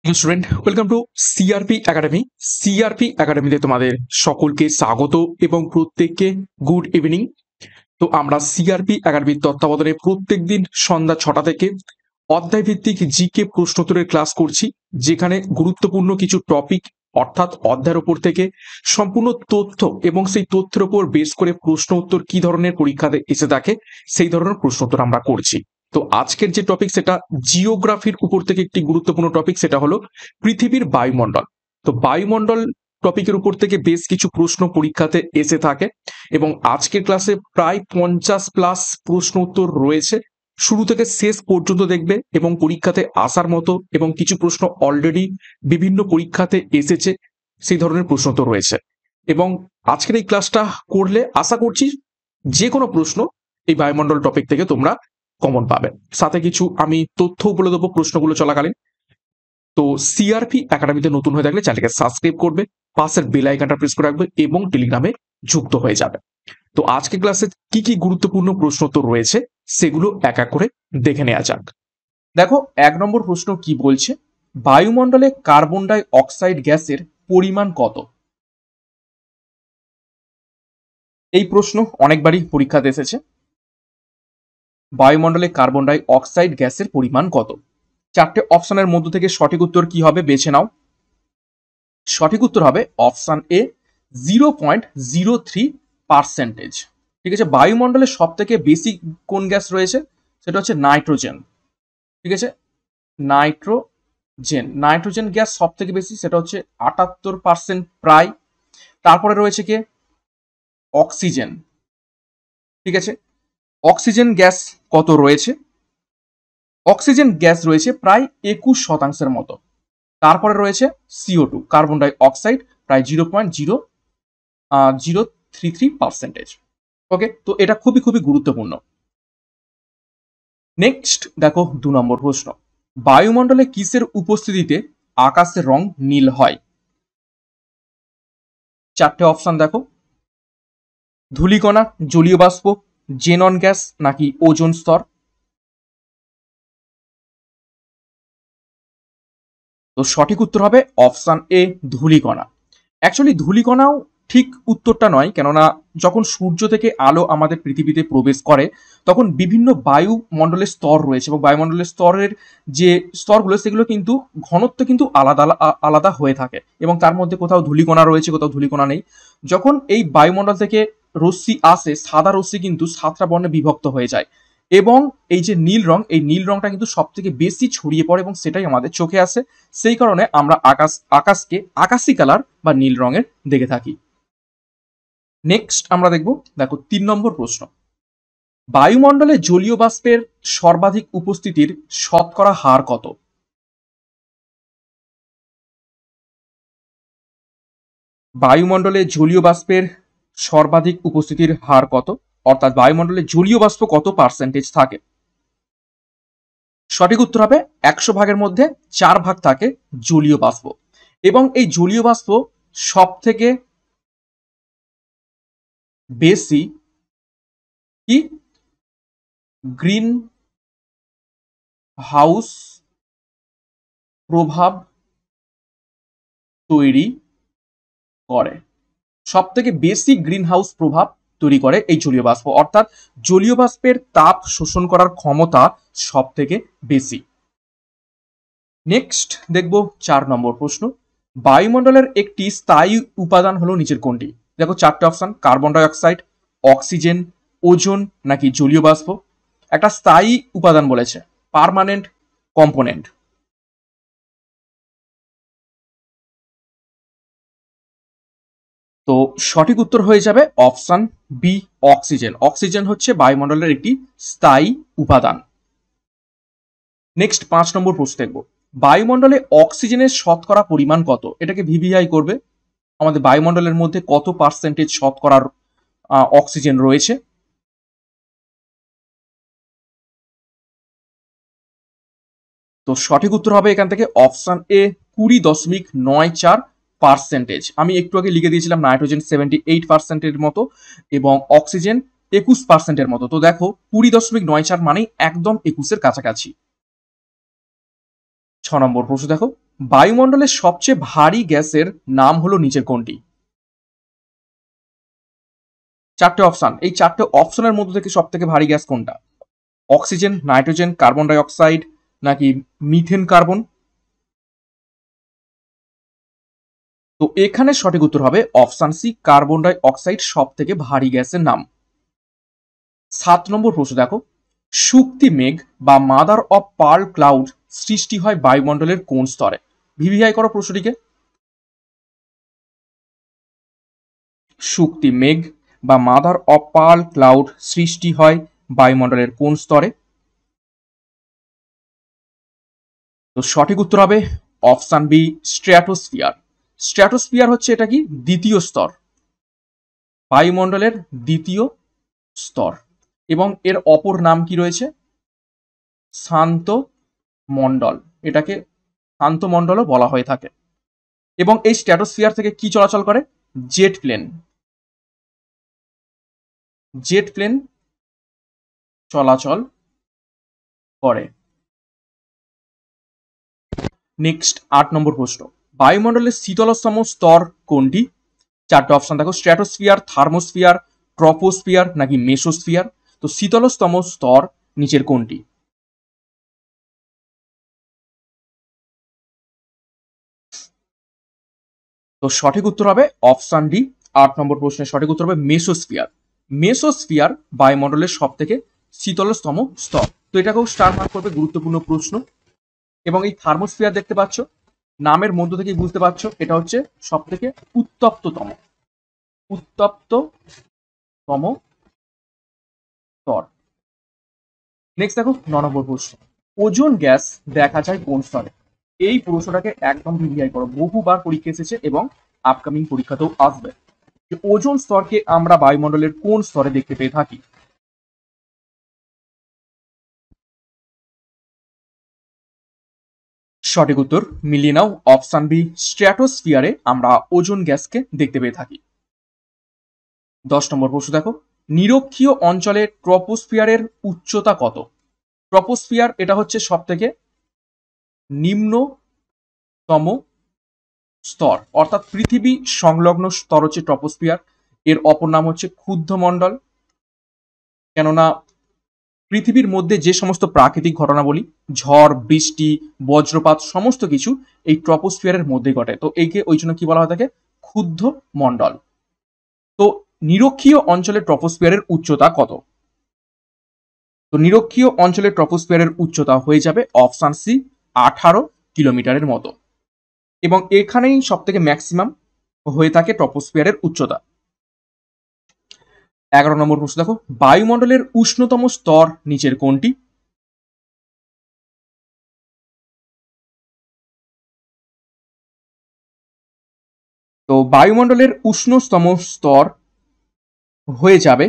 Hello student, welcome to CRP academy. CRP একাডেমিতে তোমাদের সকলকে স্বাগত এবং প্রত্যেককে গুড ইভিনিং। তো আমরা সিআরপি একাডেমির তত্ত্বাবধানে প্রত্যেকদিন সন্ধ্যা 6টা থেকে অধ্যায় ভিত্তিক জিকে প্রশ্নোত্তরের ক্লাস করছি, যেখানে গুরুত্বপূর্ণ কিছু টপিক অর্থাৎ অধ্যায়ের ওপর থেকে সম্পূর্ণ তথ্য এবং সেই তথ্যের উপর বেস করে প্রশ্ন উত্তর কি ধরনের পরীক্ষাতে এসে থাকে সেই ধরনের প্রশ্ন উত্তর আমরা করছি। তো আজকের যে টপিক সেটা জিওগ্রাফির উপর থেকে একটি গুরুত্বপূর্ণ টপিক, সেটা হলো পৃথিবীর বায়ুমণ্ডল। তো বায়ুমণ্ডল টপিকের উপর থেকে বেশ কিছু প্রশ্ন পরীক্ষাতে এসে থাকে এবং আজকের ক্লাসে প্রায় 50+ প্রশ্ন উত্তর রয়েছে। শুরু থেকে শেষ পর্যন্ত দেখবে এবং পরীক্ষাতে আসার মতো এবং কিছু প্রশ্ন অলরেডি বিভিন্ন পরীক্ষাতে এসেছে সেই ধরনের প্রশ্ন তো রয়েছে। এবং আজকের এই ক্লাসটা করলে আশা করছি যে কোনো প্রশ্ন এই বায়ুমণ্ডল টপিক থেকে তোমরা কমন পাবে। সাথে কিছু আমি তথ্য বলে দেবো প্রশ্নগুলো চলাকালীন। তো সিআরপি একাডেমিতে নতুন হয়ে থাকলে চ্যানেলকে সাবস্ক্রাইব করবে, পাশের বেল আইকনটা প্রেস করে রাখবে এবং টেলিগ্রামে যুক্ত হয়ে যাবে। তো আজকে ক্লাসে কি কি গুরুত্বপূর্ণ প্রশ্ন তো রয়েছে সেগুলো এক এক করে দেখে নেওয়া যাক। দেখো, 1 নম্বর প্রশ্ন কি বলছে, বায়ুমণ্ডলে কার্বন ডাই অক্সাইড গ্যাসের পরিমাণ কত? এই প্রশ্ন অনেকবারই পরীক্ষাতে এসেছে। বায়ুমণ্ডলে কার্বন ডাই অক্সাইড গ্যাসের পরিমাণ কত? 4টে অপশনের মধ্য থেকে সঠিক উত্তর কি হবে বেছে নাও। সঠিক উত্তর হবে অপশন এ 0.03%। ঠিক আছে, বায়ুমণ্ডলে সব থেকে বেশি কোন গ্যাস রয়েছে? সেটা হচ্ছে নাইট্রোজেন। ঠিক আছে, নাইট্রোজেন গ্যাস সব থেকে বেশি, সেটা হচ্ছে 78% প্রায়। তারপরে রয়েছে কে? অক্সিজেন। ঠিক আছে, অক্সিজেন গ্যাস কত রয়েছে? অক্সিজেন গ্যাস রয়েছে প্রায় 21% মতো। তারপরে রয়েছে CO2 কার্বন ডাই অক্সাইড, প্রায় 0.033%। ওকে, তো এটা খুবই খুবই গুরুত্বপূর্ণ। নেক্সট দেখো 2 নম্বর প্রশ্ন, বায়ুমণ্ডলে কিসের উপস্থিতিতে আকাশের রং নীল হয়? 4টে অপশন দেখো, ধূলিকণা, জলীয় বাষ্প, জেনন গ্যাস নাকি ওজোন স্তর? তো সঠিক উত্তর হবে অপশন এ ধূলিকণা। অ্যাকচুয়ালি ধূলিকণাও ঠিক উত্তরটা নয়, কেননা যখন সূর্য থেকে আলো আমাদের পৃথিবীতে প্রবেশ করে তখন বিভিন্ন বায়ুমণ্ডলের স্তর রয়েছে এবং বায়ুমণ্ডলের স্তরের যে স্তরগুলো সেগুলো কিন্তু ঘনত্ব কিন্তু আলাদা আলাদা হয়ে থাকে এবং তার মধ্যে কোথাও ধূলিকণা রয়েছে, কোথাও ধূলিকণা নেই। যখন এই বায়ুমণ্ডল থেকে রশ্মি আসে, সাদা রশ্মি কিন্তু 7টা বর্ণে বিভক্ত হয়ে যায় এবং এই যে নীল রং, এই নীল রংটা কিন্তু সব থেকে বেশি ছড়িয়ে পড়ে এবং সেটাই আমাদের চোখে আসে। সেই কারণে আমরা আকাশকে আকাশী কালার বা নীল রঙের দেখে থাকি। নেক্সট আমরা দেখব, দেখো 3 নম্বর প্রশ্ন, বায়ুমণ্ডলে জলীয় বাষ্পের সর্বাধিক উপস্থিতির শতকরা হার কত? বায়ুমণ্ডলে জলীয় বাষ্পের সর্বাধিক উপস্থিতির হার কত, অর্থাৎ বায়ুমণ্ডলে জলীয় বাষ্প কত পার্সেন্টেজ থাকে? সঠিক উত্তর হবে 100 ভাগের মধ্যে 4 ভাগ থাকে জলীয় বাষ্প এবং এই জলীয় বাষ্প সব থেকে বেশি কি গ্রিন হাউস প্রভাব তৈরি করে। সব থেকে বেশি গ্রিন হাউস প্রভাব তৈরি করে এই জলীয় বাষ্প, অর্থাৎ জলীয় বাষ্পের তাপ শোষণ করার ক্ষমতা সব থেকে বেশি। নেক্সট দেখব 4 নম্বর প্রশ্ন, বায়ুমণ্ডলের একটি স্থায়ী উপাদান হলো নিচের কোনটি? দেখো 4টে অপশন, কার্বন ডাই অক্সাইড, অক্সিজেন, ওজোন নাকি জলীয় বাষ্প? একটা স্থায়ী উপাদান বলেছে, পার্মানেন্ট কম্পোনেন্ট। তো সঠিক উত্তর হয়ে যাবে অপশন বি অক্সিজেন। অক্সিজেন হচ্ছে বায়ুমণ্ডলের একটি স্থায়ী উপাদান। নেক্সট 5 নম্বর প্রশ্ন দেখব, বায়ুমণ্ডলে অক্সিজেনের শতকরা পরিমাণ কত? এটাকে ভিভিআই করবে, আমাদের বায়ুমণ্ডলের মধ্যে কত পার্সেন্টেজ শতকরার অক্সিজেন রয়েছে? তো সঠিক উত্তর হবে এখান থেকে অপশন এ 20.94%। আমি একটু আগে লিখে দিয়েছিলাম নাইট্রোজেন 78%-এর মতো এবং অক্সিজেন 21%-এর মতো। তো দেখো 20.94 মানেই একদম 21-এর কাছাকাছি। 6 নম্বর প্রশ্ন দেখো, বায়ুমণ্ডলের সবচেয়ে ভারী গ্যাসের নাম হলো নিচের কোনটি? চারটে অপশন, এই চারটে অপশনের মধ্যে থেকে সব থেকে ভারী গ্যাস কোনটা? অক্সিজেন, নাইট্রোজেন, কার্বন ডাই অক্সাইড নাকি মিথেন কার্বন? তো এখানে সঠিক উত্তর হবে অপশন সি, কার্বন ডাই অক্সাইড সব থেকে ভারী গ্যাসের নাম। 7 নম্বর প্রশ্ন দেখো, শুক্তি মেঘ বা মাদার অফ পার্ল ক্লাউড সৃষ্টি হয় বায়ুমণ্ডলের কোন স্তরে? ভিভিআই করো প্রশ্নটিকে। শুক্তি মেঘ বা মাদার অফ পার্ল ক্লাউড সৃষ্টি হয় বায়ুমণ্ডলের কোন স্তরে? তো সঠিক উত্তর হবে অপশন বি, স্ট্র্যাটোস্ফিয়ার। স্ট্র্যাটোস্ফিয়ার হচ্ছে এটা কি, দ্বিতীয় স্তর, বায়ুমণ্ডলের দ্বিতীয় স্তর, এবং এর অপর নাম কি রয়েছে? শান্ত মণ্ডল, এটাকে শান্ত মণ্ডলও বলা হয়ে থাকে। এবং এই স্ট্র্যাটোস্ফিয়ার থেকে কি চলাচল করে? জেট প্লেন, জেট প্লেন চলাচল করে। নেক্সট 8 নম্বর প্রশ্ন, বায়ুমণ্ডলের শীতলতম স্তর কোনটি? চারটে অপশন দেখো, স্ট্র্যাটোস্ফিয়ার, থার্মোস্ফিয়ার, ট্রপোস্ফিয়ার নাকি মেসোস্ফিয়ার। তো শীতলতম স্তর নিচের কোনটি? তো সঠিক উত্তর হবে অপশন ডি, 8 নম্বর প্রশ্নের সঠিক উত্তর হবে মেসোস্ফিয়ার। মেসোস্ফিয়ার বায়ুমণ্ডলের সব থেকে শীতলতম স্তর। তো এটাকেও স্টার মার্ক করবে, গুরুত্বপূর্ণ প্রশ্ন। এবং এই থার্মোস্ফিয়ার দেখতে পাচ্ছ, নামের মধ্য থেকে বুঝতে পারছো এটা হচ্ছে সব থেকে উত্তপ্ততম স্তর। নেক্সট দেখো 9 নম্বর প্রশ্ন, ওজোন গ্যাস দেখা যায় কোন স্তরে? এই প্রশ্নটাকে একদম ভিভিআই করো, বহুবার পরীক্ষা এসেছে এবং আপকামিং পরীক্ষাতেও আসবে। যে ওজোন স্তরকে আমরা বায়ুমণ্ডলের কোন স্তরে দেখতে পেয়ে থাকি? সঠিক উত্তর মিলিয়ে নাও, অপশন বি, স্ট্র্যাটোস্ফিয়ারে আমরা ওজোন গ্যাসকে দেখতে পেয়ে থাকি। 10 নম্বর প্রশ্ন দেখো, নিরক্ষীয় অঞ্চলে ট্রপোস্ফিয়ারের উচ্চতা কত? ট্রপোস্ফিয়ার এটা হচ্ছে সব থেকে নিম্নতম স্তর, অর্থাৎ পৃথিবী সংলগ্ন স্তর হচ্ছে ট্রপোস্ফিয়ার। এর অপর নাম হচ্ছে ক্ষুদ্রমণ্ডল, কেননা পৃথিবীর মধ্যে যে সমস্ত প্রাকৃতিক ঘটনাবলী, ঝড়, বৃষ্টি, বজ্রপাত সমস্ত কিছু এই ট্রপোস্ফিয়ারের মধ্যে ঘটে। তো একে ওই জন্য কি বলা হয় থাকে? ক্ষুদ্র মণ্ডল। তো নিরক্ষীয় অঞ্চলের ট্রপোস্ফিয়ারের উচ্চতা কত? তো নিরক্ষীয় অঞ্চলের ট্রপোস্ফিয়ারের উচ্চতা হয়ে যাবে অপশন সি, 18 কিলোমিটারের মতো। এবং এখানেই সব থেকে ম্যাক্সিমাম হয়ে থাকে ট্রপোস্ফিয়ারের উচ্চতা। 11 নম্বর প্রশ্ন দেখো, বায়ুমণ্ডলের উষ্ণতম স্তর নিচের কোনটি? তো বায়ুমণ্ডলের উষ্ণতম স্তর হয়ে যাবে,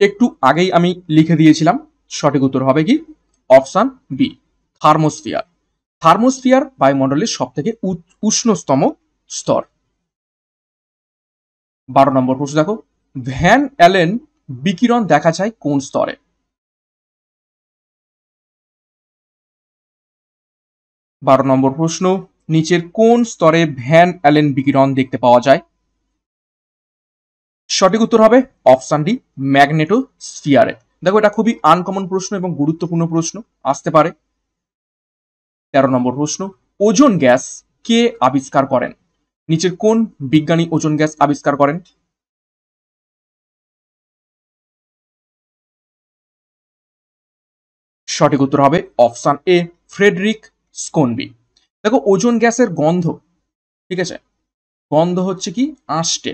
একটু আগেই আমি লিখে দিয়েছিলাম, সঠিক উত্তর হবে কি অপশন বি, থার্মোস্ফিয়ার। থার্মোস্ফিয়ার বায়ুমণ্ডলের সব থেকে উষ্ণতম স্তর। 12 নম্বর প্রশ্ন দেখো, ভ্যান অ্যালেন বিকিরণ দেখা যায় কোন স্তরে? 12 নম্বর প্রশ্ন, নিচের কোন স্তরে ভ্যান অ্যালেন বিকিরণ দেখতে পাওয়া যায়? সঠিক উত্তর হবে অপশন ডি, ম্যাগনেটোস্ফিয়ারে। দেখো এটা খুবই আনকমন প্রশ্ন এবং গুরুত্বপূর্ণ প্রশ্ন, আসতে পারে। 13 নম্বর প্রশ্ন, ওজোন গ্যাস কে আবিষ্কার করেন? নিচের কোন বিজ্ঞানী ওজোন গ্যাস আবিষ্কার করেন? সঠিক উত্তর হবে অপশন এ, ফ্রেডরিক স্কোনবি। দেখো ওজোন গ্যাসের গন্ধ, ঠিক আছে, গন্ধ হচ্ছে কি আষ্টে,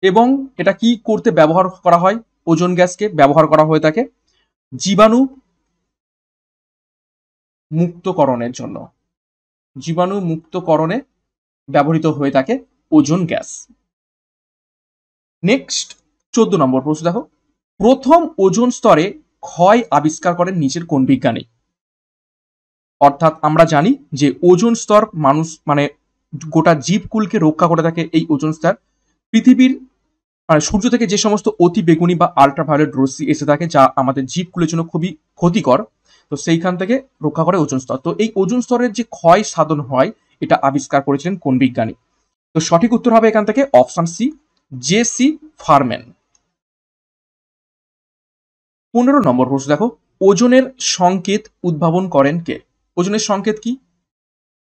এবং এটা কি করতে ব্যবহার করা হয়? ওজোন গ্যাসকে ব্যবহার করা হয়ে থাকে জীবাণু মুক্তকরণের জন্য, জীবাণু মুক্তকরণে ব্যবহৃত হয়ে থাকে ওজোন গ্যাস। নেক্সট 14 নম্বর প্রশ্ন দেখো, প্রথম ওজোন স্তরে ক্ষয় আবিষ্কার করেন নিচের কোন বিজ্ঞানী? অর্থাৎ আমরা জানি যে ওজোন স্তর মানুষ মানে গোটা জীবকুলকে রক্ষা করে থাকে এই ওজোন স্তর। পৃথিবীর মানে সূর্য থেকে যে সমস্ত অতি বেগুনি বা আল্ট্রাভায়োলেট রশ্মি এসে থাকে, যা আমাদের জীবকুলের জন্য খুবই ক্ষতিকর, তো সেইখান থেকে রক্ষা করে ওজোন স্তর। তো এই ওজোন স্তরের যে ক্ষয় সাধন হয় এটা আবিষ্কার করেছিলেন কোন বিজ্ঞানী? তো সঠিক উত্তর হবে এখান থেকে অপশন সি, জে.সি. ফারম্যান। 15 নম্বর প্রশ্ন দেখো, ওজনের সংকেত উদ্ভাবন করেন কে? ওজনের সংকেত কি?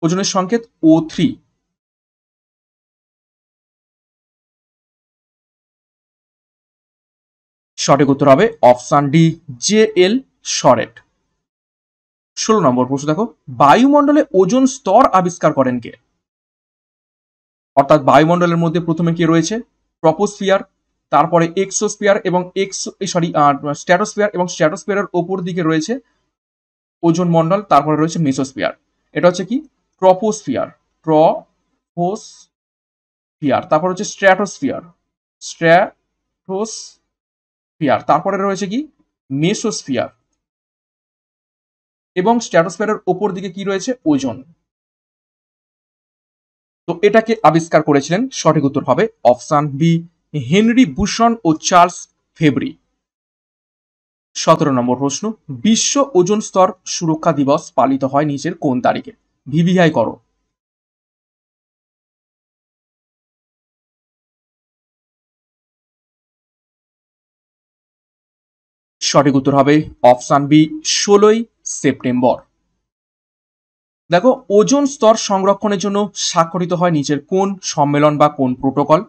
ওজনের সংকেত O3। সঠিক উত্তর হবে অপশন ডি, জে.এল. শরেট। 16 নম্বর প্রশ্ন দেখো, বায়ুমণ্ডলে ওজোন স্তর আবিষ্কার করেন কে? অর্থাৎ বায়ুমণ্ডলের মধ্যে প্রথমে কি রয়েছে? ট্রপোস্ফিয়ার, তারপরে এক্সোস্ফিয়ার এবং স্ট্র্যাটোস্ফিয়ার, এবং স্ট্র্যাটোস্ফিয়ারের ওপর দিকে রয়েছে ওজোন মণ্ডল, তারপরে রয়েছে মেসোস্ফিয়ার। এটা হচ্ছে কি? ট্রপোস্ফিয়ার, ট্রপোস্ফিয়ার, তারপর হচ্ছে স্ট্র্যাটোস্ফিয়ার, স্ট্র্যাটোস্ফিয়ার, তারপরে রয়েছে কি? মেসোস্ফিয়ার, এবং স্ট্র্যাটোস্ফিয়ারের ওপর দিকে কি রয়েছে? ওজোন। তো এটাকে আবিষ্কার করেছিলেন, সঠিক উত্তর হবে অপশন বি, হেনরি বুশন ও চার্লস ফেব্রি। 17 নম্বর প্রশ্ন, বিশ্ব ওজোন স্তর সুরক্ষা দিবস পালিত হয় নিচের কোন তারিখে? ভিভিআই করো। সঠিক উত্তর হবে অপশন বি, 16ই সেপ্টেম্বর। দেখো, ওজোন স্তর সংরক্ষণের জন্য স্বাক্ষরিত হয় নিচের কোন সম্মেলন বা কোন প্রোটোকল?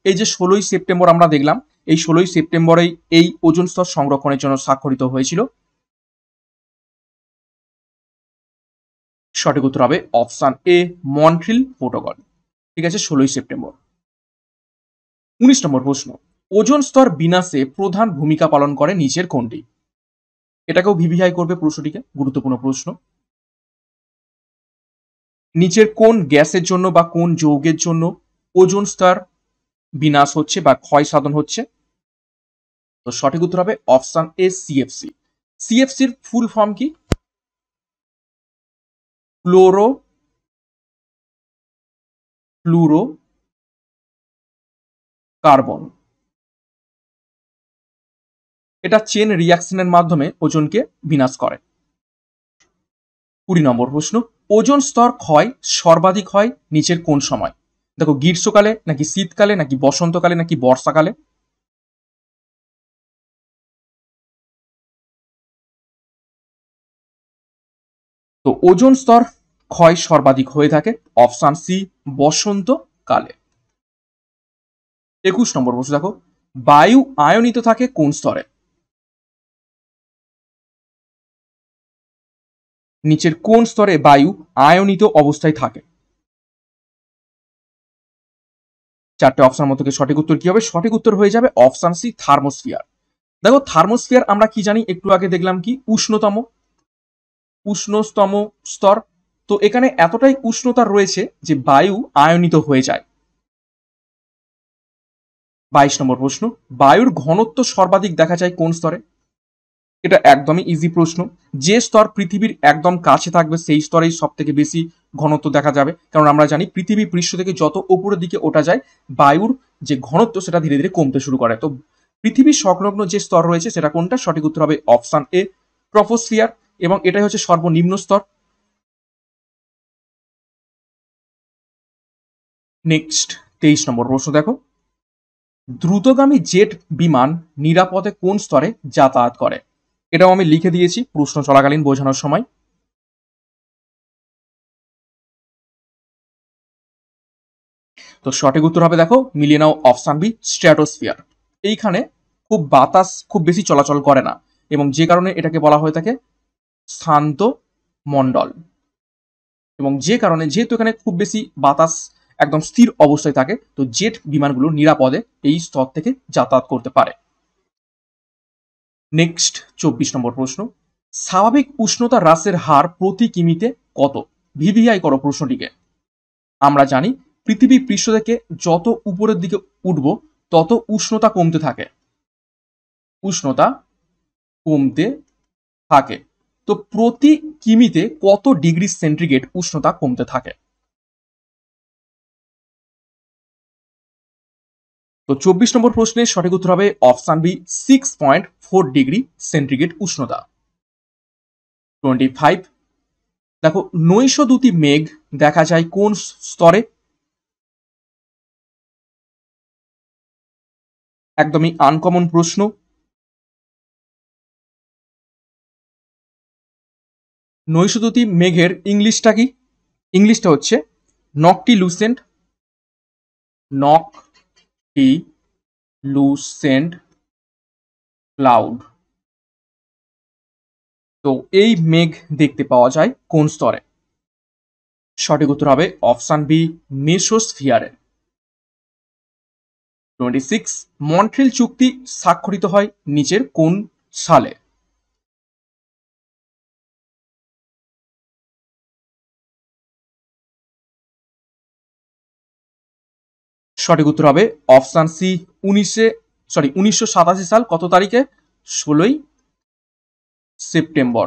এই যে 16ই সেপ্টেম্বর আমরা দেখলাম, এই 16ই সেপ্টেম্বরেই এই ওজোন স্তর সংরক্ষণের জন্য স্বাক্ষরিত হয়েছিল। সঠিক উত্তর হবে অপশন এ, মন্ট্রিল প্রোটোকল। ঠিক আছে, 16ই সেপ্টেম্বর। 19 নম্বর প্রশ্ন, ওজোন স্তর বিনাশে প্রধান ভূমিকা পালন করে নিচের কোনটি? এটাকেও ভিভিআই করবে প্রশ্নটিকে, গুরুত্বপূর্ণ প্রশ্ন। নিচের কোন গ্যাসের জন্য বা কোন যৌগের জন্য ওজোন স্তর বিনাশ হচ্ছে বা ক্ষয় সাধন হচ্ছে? তো সঠিক উত্তর হবে অপশন এ, সিএফসি। সিএফসির ফুল ফর্ম কি? Fluoro fluoro carbon. এটা চেন রিয়াকশনের মাধ্যমে ওজনকে বিনাশ করে। 20 নম্বর প্রশ্ন, ওজোন স্তর ক্ষয় সর্বাধিক হয় নিচের কোন সময়? দেখো, গ্রীষ্মকালে নাকি শীতকালে নাকি বসন্তকালে নাকি বর্ষাকালে? তো ওজোন স্তর ক্ষয় সর্বাধিক হয়ে থাকে অপশন সি, বসন্তকালে। 21 নম্বর প্রশ্ন দেখো, বায়ু আয়নিত থাকে কোন স্তরে? নিচের কোন স্তরে বায়ু আয়নিত অবস্থায় থাকে? চারটে অপশন মধ্যে সঠিক উত্তর কি হবে? সঠিক উত্তর হয়ে যাবে অপশন সি, থার্মোস্ফিয়ার। দেখো, থার্মোস্ফিয়ার আমরা কি জানি? একটু আগে দেখলাম কি? উষ্ণতম স্তর। তো এখানে এতটাই উষ্ণতা রয়েছে যে বায়ু আয়নিত হয়ে যায়। 22 নম্বর প্রশ্ন, বায়ুর ঘনত্ব সর্বাধিক দেখা যায় কোন স্তরে? এটা একদমই ইজি প্রশ্ন। যে স্তর পৃথিবীর একদম কাছে থাকবে সেই স্তরেই সব থেকে বেশি ঘনত্ব দেখা যাবে, কারণ আমরা জানি পৃথিবী পৃষ্ঠ থেকে যত উপরের দিকে ওঠা যায় বায়ুর যে ঘনত্ব সেটা ধীরে ধীরে কমতে শুরু করে। তো পৃথিবীর সংলগ্ন যে স্তর রয়েছে সেটা কোনটা? সঠিক উত্তর হবে অপশন এ, ট্রপোস্ফিয়ার, এবং এটাই হচ্ছে সর্বনিম্ন স্তর। নেক্সট 23 নম্বর প্রশ্ন দেখো, দ্রুতগামী জেট বিমান নিরাপদে কোন স্তরে যাতায়াত করে? এটাও আমি লিখে দিয়েছি প্রশ্ন চলাকালীন বোঝানোর সময়। তো সঠিক উত্তর হবে, দেখো মিলিয়ে নাও, অপশন বি, স্ট্র্যাটোস্ফিয়ার। এইখানে খুব বাতাস খুব বেশি চলাচল করে না, এবং যে কারণে এটাকে বলা হয়ে থাকে শান্ত মণ্ডল, এবং যে কারণে যেহেতু এখানে খুব বেশি বাতাস একদম স্থির অবস্থায় থাকে, তো জেট বিমানগুলো নিরাপদে এই স্তর থেকে যাতায়াত করতে পারে। নেক্সট 24 নম্বর প্রশ্ন, স্বাভাবিক উষ্ণতা হ্রাসের হার প্রতি কিমিতে কত? ভিভিআই করো প্রশ্নটিকে। আমরা জানি পৃথিবী পৃষ্ঠ থেকে যত উপরের দিকে উঠব তত উষ্ণতা কমতে থাকে, উষ্ণতা কমতে থাকে। তো প্রতি কিমিতে কত ডিগ্রি সেন্টিগ্রেড উষ্ণতা কমতে থাকে? তো 24 নম্বর প্রশ্নের সঠিক উত্তর হবে অপশন বি, 6.4 ডিগ্রি সেন্টিগ্রেড উষ্ণতা। 25 দেখো নৈশদ্যুতি মেঘ দেখা যায় কোন স্তরে? একদমই আনকমন প্রশ্ন। নৈশদ্যুতি মেঘের ইংলিশটা কি? ইংলিশটা হচ্ছে নকটিলুসেন্ট, নকটিলুসেন্ট ক্লাউড। তো এই মেঘ দেখতে পাওয়া যায় কোন স্তরে? সঠিক উত্তর হবে অপশন বি, মেসোস্ফিয়ারে। 26 মন্ট্রিল চুক্তি স্বাক্ষরিত হয় নিচের কোন সালে? সঠিক উত্তর হবে অপশন সি, 1987 সাল। কত তারিখে? 16ই সেপ্টেম্বর।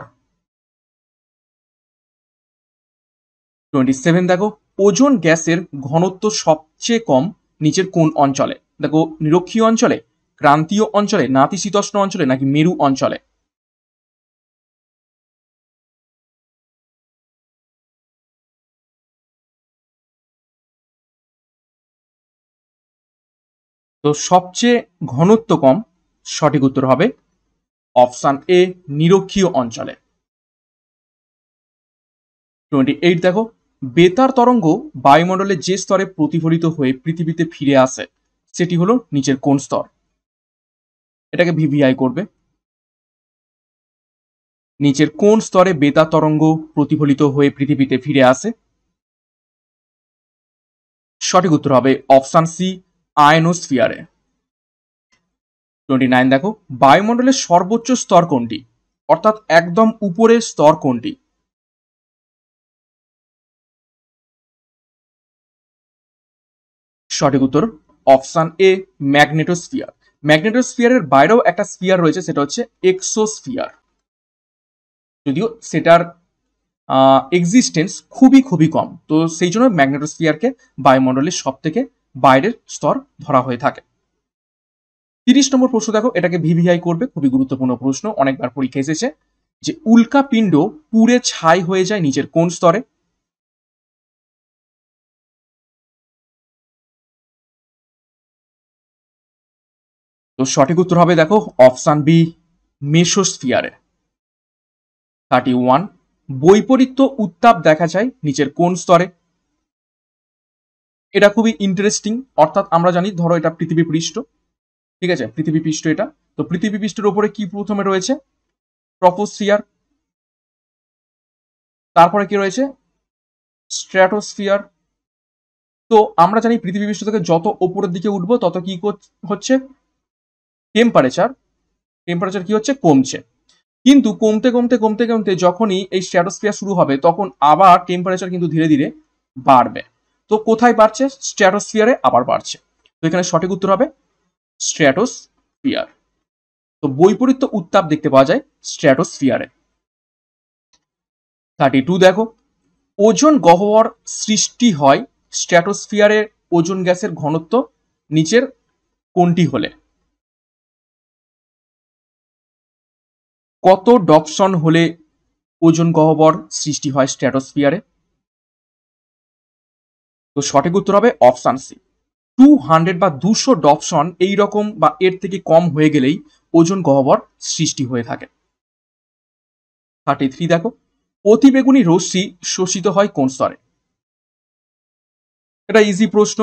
27 দেখো ওজোন গ্যাসের ঘনত্ব সবচেয়ে কম নিচের কোন অঞ্চলে? দেখো নিরক্ষীয় অঞ্চলে, ক্রান্তীয় অঞ্চলে, নাতিশীতোষ্ণ অঞ্চলে নাকি মেরু অঞ্চলে? তো সবচেয়ে ঘনত্ব কম, সঠিক উত্তর হবে অপশন এ, নিরক্ষীয় অঞ্চলে। 28 দেখো বেতার তরঙ্গ বায়ুমণ্ডলের যে স্তরে প্রতিফলিত হয়ে পৃথিবীতে ফিরে আসে সেটি হলো নিচের কোন স্তর? এটাকে ভিভিআই করবে। নিচের কোন স্তরে বেতার তরঙ্গ প্রতিফলিত হয়ে পৃথিবীতে ফিরে আসে? সঠিক উত্তর হবে অপশন সি, আয়নোস্ফিয়ারে। 29 দেখো বায়ুমণ্ডলের সর্বোচ্চ স্তর কোনটি, অর্থাৎ একদম উপরের স্তর কোনটি? সঠিক উত্তর অপশন এ, ম্যাগনেটোস্ফিয়ার। ম্যাগনেটোস্ফিয়ারের বাইরেও একটা স্ফিয়ার রয়েছে, সেটা হচ্ছে এক্সোস্ফিয়ার, যদিও সেটার এক্সিস্টেন্স খুবই খুবই কম। তো সেই জন্য ম্যাগনেটোস্ফিয়ারকে বায়ুমণ্ডলের সব থেকে বাইরের স্তর ধরা হয়ে থাকে। 30 নম্বর প্রশ্ন দেখো, এটাকে ভিভিআই করবে, খুবই গুরুত্বপূর্ণ প্রশ্ন, অনেকবার পরীক্ষা এসেছে, যে উল্কাপিণ্ড পুড়ে ছাই হয়ে যায় নিচের কোন স্তরে? তো সঠিক উত্তর হবে দেখো অপশন বি, মেসোস্ফিয়ারে। 31 বৈপরীত্য উত্তাপ দেখা যায় নিচের কোন স্তরে? এটা খুবই ইন্টারেস্টিং, অর্থাৎ আমরা জানি ধরো এটা পৃথিবী পৃষ্ঠ, ঠিক আছে, পৃথিবী পৃষ্ঠ এটা। তো পৃথিবী পৃষ্ঠের উপরে কি প্রথমে রয়েছে? ট্রপোস্ফিয়ার। তারপরে কি রয়েছে? স্ট্র্যাটোস্ফিয়ার। তো আমরা জানি পৃথিবী পৃষ্ঠ থেকে যত উপরের দিকে উঠবো তত কি হচ্ছে? টেম্পারেচার, টেম্পারেচার কি হচ্ছে? কমছে। কিন্তু কমতে কমতে কমতে কমতে যখনই এই স্ট্র্যাটোস্ফিয়ার শুরু হবে তখন আবার টেম্পারেচার কিন্তু ধীরে ধীরে বাড়বে। তো কোথায় বাড়ছে? স্ট্র্যাটোস্ফিয়ারে আবার বাড়ছে। তো এখানে সঠিক উত্তর হবে স্ট্র্যাটোস্ফিয়ার। তো বৈপরীত্য উত্তাপ দেখতে পাওয়া যায় স্ট্র্যাটোস্ফিয়ারে। 32 দেখো ওজোন গহ্বর সৃষ্টি হয় স্ট্র্যাটোস্ফিয়ারে ওজোন গ্যাসের ঘনত্ব নিচের কোনটি হলে? কত ডপসন হলে ওজোন গহ্বর সৃষ্টি হয় স্ট্র্যাটোস্ফিয়ারে? তো সঠিক উত্তর হবে অপশন সি, 200 বা 200 ডপসন এইরকম বা এর থেকে কম হয়ে গেলেই ওজোন গহ্বর সৃষ্টি হয়ে থাকে। 33 দেখো অতিবেগুনি রশ্মি শোষিত হয় কোন স্তরে? এটা ইজি প্রশ্ন।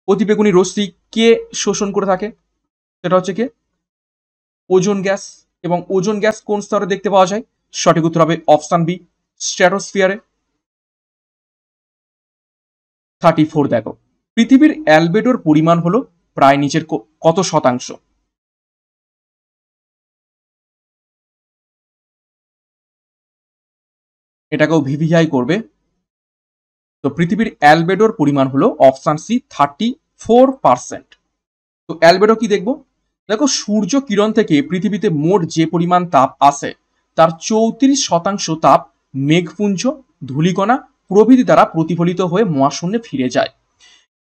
অতিবেগুনি রশ্মি কে শোষণ করে থাকে? সেটা হচ্ছে কে? Ozone gas. এবং ওজোন গ্যাস কোন স্তরে দেখতে পাওয়া যায়? সঠিক উত্তর হবে অপশন বি, স্ট্র্যাটোস্ফিয়ারে। 34 দেখো পৃথিবীর অ্যালবেডোর পরিমাণ হলো প্রায় নিচের কত শতাংশ? এটাকেও ভিভিআই করবে। তো পৃথিবীর অ্যালবেডোর পরিমাণ হলো অপশন সি, 34%। তো অ্যালবেডো কি দেখবো? দেখো সূর্য কিরণ থেকে পৃথিবীতে মোট যে পরিমাণ তাপ আসে তার 34% তাপ মেঘপুঞ্জ, ধূলিকণা প্রভৃতি দ্বারা প্রতিফলিত হয়ে মহাশূন্যে ফিরে যায়।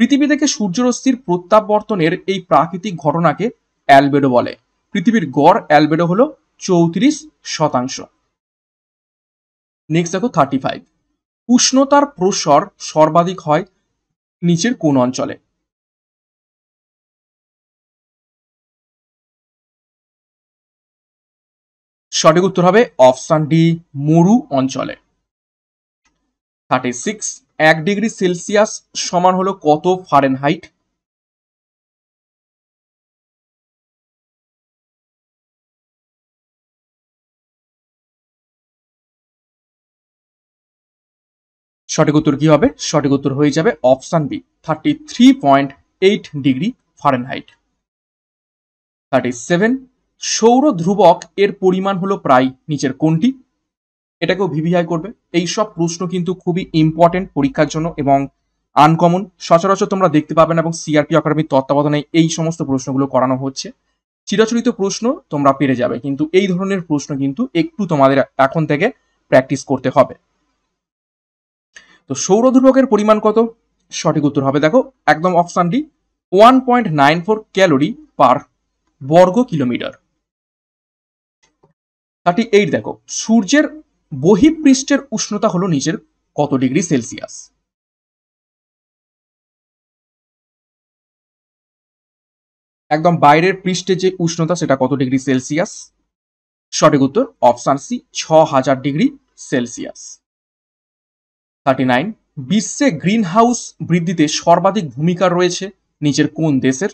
পৃথিবী থেকে সূর্যরশ্মির প্রত্যাবর্তনের এই প্রাকৃতিক ঘটনাকে অ্যালবেডো বলে। পৃথিবীর গড় অ্যালবেডো হলো 34%। নেক্সট দেখো 35, উষ্ণতার প্রসর সর্বাধিক হয় নিচের কোন অঞ্চলে? সঠিক উত্তর হবে অপশন ডি, মরু অঞ্চলে। 36, 1 ডিগ্রি সেলসিয়াস সমান হলো কত ফারেনহাইট? সঠিক উত্তর কি হবে? সঠিক উত্তর হয়ে যাবে অপশন বি, 33.8 ডিগ্রি ফারেনহাইট। 37, সৌর ধ্রুবক এর পরিমাণ হলো প্রায় নিচের কোনটি? এটাকেও ভিভিআই করবে। এই সব প্রশ্ন কিন্তু খুবই ইম্পর্টেন্ট পরীক্ষার জন্য এবং আনকমন, সচরাচর তোমরা দেখতে পাবে না, এবং সিআরপি একাডেমির তত্ত্বাবধানে এই সমস্ত প্রশ্নগুলো করানো হচ্ছে। চিরাচরিত প্রশ্ন তোমরা পেরে যাবে, কিন্তু এই ধরনের প্রশ্ন কিন্তু একটু তোমাদের এখন থেকে প্র্যাকটিস করতে হবে। তো সৌর ধ্রুবকের পরিমাণ কত? সঠিক উত্তর হবে দেখো একদম অপশন ডি, 1.94 ক্যালোরি পার বর্গ কিলোমিটার। 38 দেখো, সূর্যের বহিঃপৃষ্ঠের উষ্ণতা হলো নিচের কত ডিগ্রি সেলসিয়াস? একদম বাইরের পৃষ্ঠে যে উষ্ণতা সেটা কত ডিগ্রি সেলসিয়াস? সঠিক উত্তর অপশন সি, 6000 ডিগ্রি সেলসিয়াস। 39, বিশ্বে গ্রিন হাউস বৃদ্ধিতে সর্বাধিক ভূমিকা রয়েছে নিচের কোন দেশের?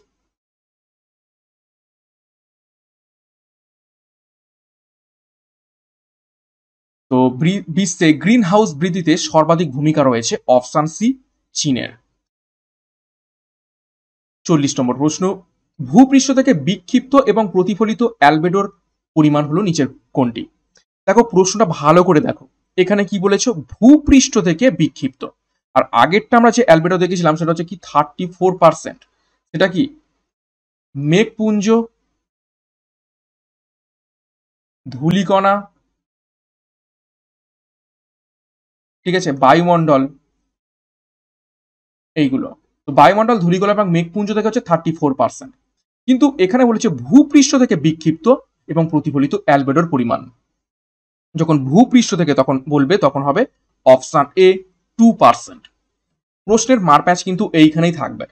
তো বিশ্বে গ্রিন হাউস বৃদ্ধিতে সর্বাধিক ভূমিকা রয়েছে অপশন সি, চীনের। 40 নম্বর প্রশ্ন, ভূপৃষ্ঠ থেকে বিক্ষিপ্ত এবং প্রতিফলিত অ্যালবেডোর পরিমাণ হলো নিচের কোনটি? দেখো প্রশ্নটা ভালো করে দেখো, এখানে কি বলেছো? ভূপৃষ্ঠ থেকে বিক্ষিপ্ত। আর আগেরটা আমরা যে অ্যালবেডো দেখেছিলাম সেটা হচ্ছে কি 34%। সেটা কি মেঘপুঞ্জ, ধূলিকণা, ঠিক আছে, বায়ুমণ্ডল, এইগুলো। তো বায়ুমণ্ডল, ধূলিকণা এবং মেঘপুঞ্জ থেকে হচ্ছে 34%। কিন্তু এখানে বলেছে ভূপৃষ্ঠ থেকে বিক্ষিপ্ত এবং প্রতিফলিত অ্যালবেডোর পরিমাণ। যখন ভূপৃষ্ঠ থেকে তখন বলবে তখন হবে অপশন এ, 2%। প্রশ্নের মারপ্যাচ কিন্তু এইখানেই থাকবে।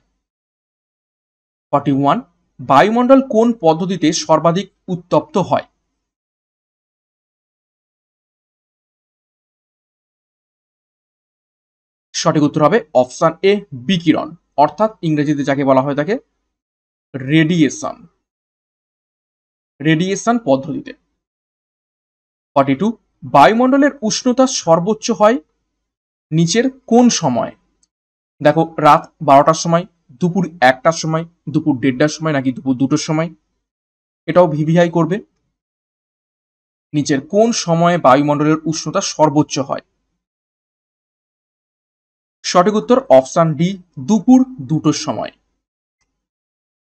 41, বায়ুমণ্ডল কোন পদ্ধতিতে সর্বাধিক উত্তপ্ত হয়? সঠিক উত্তর হবে অপশন এ, বিকিরণ, অর্থাৎ ইংরেজিতে যাকে বলা হয় তাকে রেডিয়েশন, রেডিয়েশন পদ্ধতিতে। 42, বায়ুমণ্ডলের উষ্ণতা সর্বোচ্চ হয় নিচের কোন সময়? দেখো রাত 12টার সময়, দুপুর 1টার সময়, দুপুর 1:30টার সময়, নাকি দুপুর 2টোর সময়? এটাও ভিভিআই করবে। নিচের কোন সময়ে বায়ুমণ্ডলের উষ্ণতা সর্বোচ্চ হয়? সঠিক উত্তর অপশন ডি, দুপুর 2টোর সময়।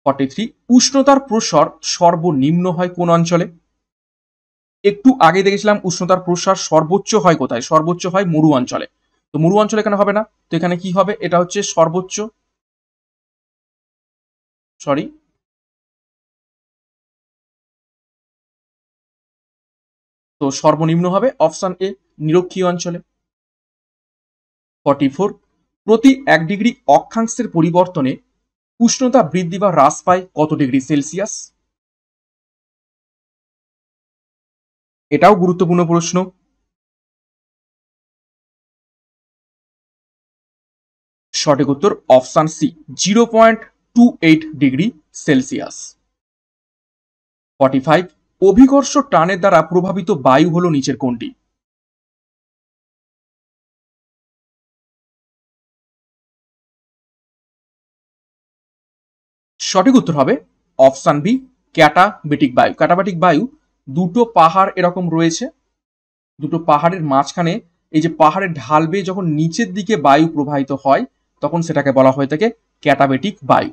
43, উষ্ণতার প্রসর সর্বনিম্ন হয় কোন অঞ্চলে? একটু আগে দেখেছিলাম উষ্ণতার প্রসার সর্বোচ্চ হয় কোথায়? সর্বোচ্চ হয় মরু অঞ্চলে। তো মরু অঞ্চলে এখানে হবে না, তো এখানে কি হবে? এটা হচ্ছে সর্বোচ্চ, সরি, তো সর্বনিম্ন হবে অপশন এ, নিরক্ষীয় অঞ্চলে। 44, প্রতি 1 ডিগ্রি অক্ষাংশের পরিবর্তনে উষ্ণতা বৃদ্ধি বা হ্রাস পায় কত ডিগ্রি সেলসিয়াস? এটাও গুরুত্বপূর্ণ প্রশ্ন। সঠিক উত্তর অপশন সি, 0.28 ডিগ্রি সেলসিয়াস। 45, অভিকর্ষ টানের দ্বারা প্রভাবিত বায়ু হলো নিচের কোনটি? সঠিক উত্তর হবে অপশন বি, ক্যাটাবেটিক বায়ু। ক্যাটাবেটিক বায়ু, দুটো পাহাড় এরকম রয়েছে, দুটো পাহাড়ের মাঝখানে এই যে পাহাড়ের ঢাল বেয়ে যখন নিচের দিকে বায়ু প্রবাহিত হয় তখন সেটাকে বলা হয়ে থাকে ক্যাটাবেটিক বায়ু।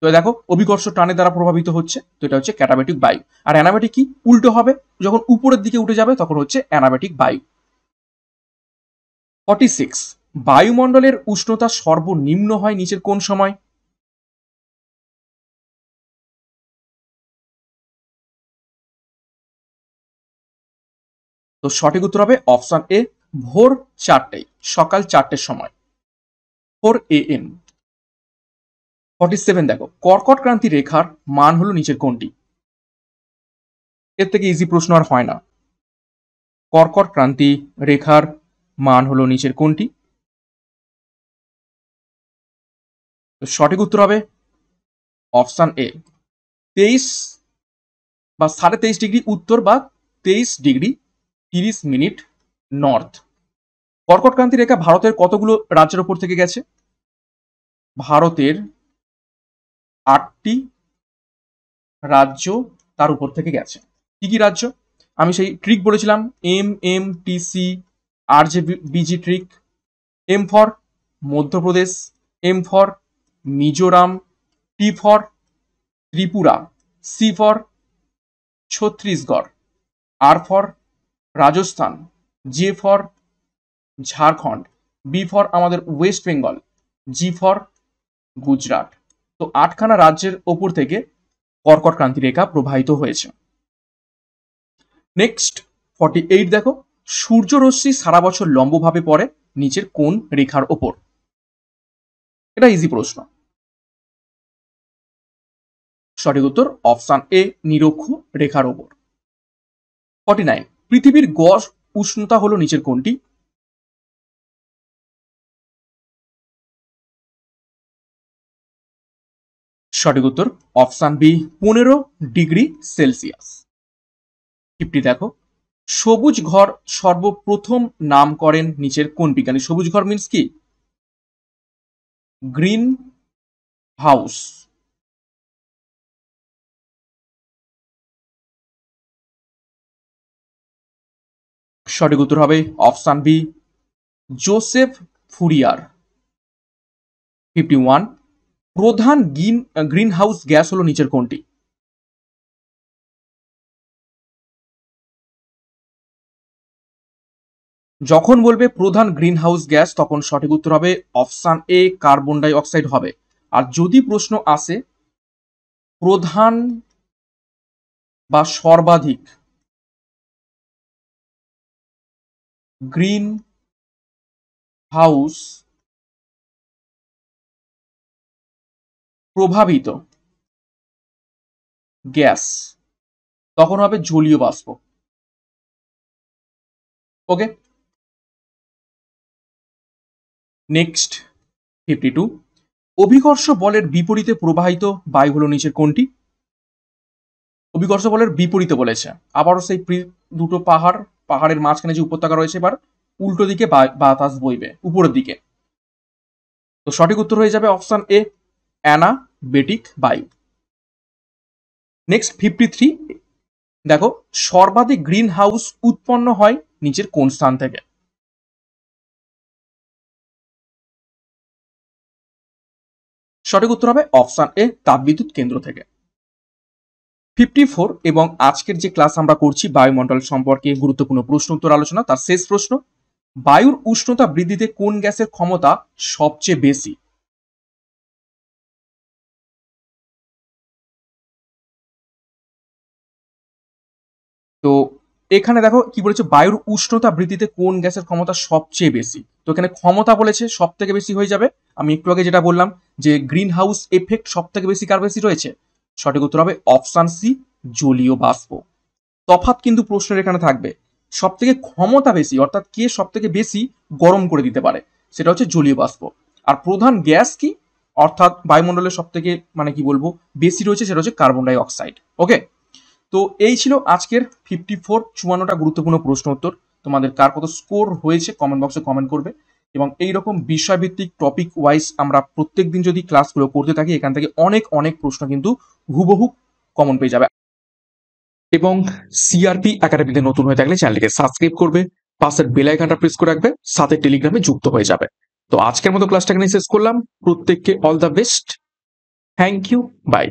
তো দেখো অভিকর্ষ টানের দ্বারা প্রভাবিত হচ্ছে, তো এটা হচ্ছে ক্যাটাবেটিক বায়ু। আর অ্যানাবেটিক কি? উল্টো হবে, যখন উপরের দিকে উঠে যাবে তখন হচ্ছে অ্যানাবেটিক বায়ু। 46, বায়ুমণ্ডলের উষ্ণতা সর্বনিম্ন হয় নিচের কোন সময়? তো সঠিক উত্তর হবে অপশন এ, ভোর 4টেয়, সকাল 4টের সময়, 4 AM। 47 দেখো, কর্কট ক্রান্তি রেখার মান হলো নিচের কোনটি? এর থেকে ইজি প্রশ্ন আর হয় না। কর্কট ক্রান্তি রেখার মান হলো নিচের কোনটি? তো সঠিক উত্তর হবে অপশন এ, 23 বা 23.5 ডিগ্রি উত্তর বা 23 ডিগ্রি 30 মিনিট নর্থ। কর্কট ক্রান্তি রেখা ভারতের কতগুলো রাজ্যের ওপর থেকে গেছে? ভারতের 8টি রাজ্য তার উপর থেকে গেছে। কি কি রাজ্য? আমি সেই ট্রিক বলেছিলাম, MMTC, RJBG trick. M for Madhya Pradesh, M for Mizoram, T for Tripura, C for Chhattisgarh, R for Rajasthan, J for Jharkhand, B for আমাদের West Bengal, G for Gujarat. তো 8খানা রাজ্যের ওপর থেকে কর্কট ক্রান্তি রেখা প্রবাহিত হয়েছে। নেক্সট 48 দেখো, সূর্যরশ্মি সারা বছর লম্বভাবে পড়ে নিচের কোন রেখার ওপর? এটা ইজি প্রশ্ন। সঠিক উত্তর অপশন এ, নিরক্ষ রেখার ওপর। 49, পৃথিবীর গড় উষ্ণতা হলো নিচের কোনটি? সঠিক উত্তর অপশন বি, 15 ডিগ্রি সেলসিয়াস। 50 দেখো, সবুজ ঘর সর্বপ্রথম নাম করেন নিচের কোন বিজ্ঞানী? সবুজ ঘর মিন্স কি? Green house. সঠিক উত্তর হবে অপশন বি, জোসেফ ফুরিয়ার। 51, প্রধান গ্রিন হাউস গ্যাস হলো নিচের কোনটি? যখন বলবে প্রধান গ্রিন হাউস গ্যাস, তখন সঠিক উত্তর হবে অপশন এ, কার্বন ডাই অক্সাইড হবে। আর যদি প্রশ্ন আসে প্রধান বা সর্বাধিক গ্রিন হাউস প্রভাবিত গ্যাস, তখন হবে জলীয় বাষ্প। ওকে, নেক্সট 52, অভিকর্ষ বলের বিপরীতে প্রবাহিত বায়ু হলো নিচের কোনটি? অভিকর্ষ বলের বিপরীতে বলেছে, আবারও সেই দুটো পাহাড়ের মাঝখানে যে উপত্যকা রয়েছে, এবার উল্টো দিকে বাতাস বইবে উপরের দিকে। তো সঠিক উত্তর হয়ে যাবে অপশন এ, অ্যানাবেটিক বায়ু। নেক্সট 53, দেখো, সর্বাধিক গ্রিন হাউস উৎপন্ন হয় নিচের কোন স্থান থেকে? সঠিক উত্তর হবে অপশন এ, তাপবিদ্যুৎ কেন্দ্র থেকে। 54 এবং আজকের যে ক্লাস আমরা করছি বায়ুমণ্ডল সম্পর্কে গুরুত্বপূর্ণ প্রশ্ন উত্তর আলোচনা, তার শেষ প্রশ্ন, বায়ুর উষ্ণতা বৃদ্ধিতে কোন গ্যাসের ক্ষমতা সবচেয়ে বেশি? তো এখানে দেখো কি বলেছে, বায়ুর উষ্ণতা বৃদ্ধিতে কোন গ্যাসের ক্ষমতা সবচেয়ে বেশি। তো এখানে ক্ষমতা বলেছে, সব থেকে বেশি হয়ে যাবে। আমি একটু আগে যেটা বললাম যে গ্রিন হাউস এফেক্ট সব থেকে বেশি কার বেশি রয়েছে, সঠিক উত্তর হবে অপশন সি, জলীয় বাষ্প। তফাৎ কিন্তু প্রশ্নের এখানে থাকবে, সব থেকে ক্ষমতা বেশি অর্থাৎ কে সব থেকে বেশি গরম করে দিতে পারে, সেটা হচ্ছে জলীয় বাষ্প। আর প্রধান গ্যাস কি, অর্থাৎ বায়ুমণ্ডলের সব থেকে মানে কি বলবো বেশি রয়েছে, সেটা হচ্ছে কার্বন ডাই অক্সাইড। ওকে, তো এই ছিল আজকের 54 54টা গুরুত্বপূর্ণ প্রশ্ন উত্তর। তোমাদের কার কত স্কোর হয়েছে কমেন্ট বক্সে কমেন্ট করবে। এবং এইরকম বিষয়ভিত্তিক টপিক ওয়াইজ আমরা প্রত্যেকদিন যদি ক্লাসগুলো করতে থাকি, এখান থেকে অনেক অনেক প্রশ্ন কিন্তু হুবহু কমন পেয়ে যাবে। এবং সিআরপি একাডেমিতে নতুন হয়ে থাকলে চ্যানেলটিকে সাবস্ক্রাইব করবে, পাশের বেল আইকনটা প্রেস করে রাখবে, সাথে টেলিগ্রামে যুক্ত হয়ে যাবে। তো আজকের মতো ক্লাসটা এখানে শেষ করলাম। প্রত্যেককে all the best, thank you, by.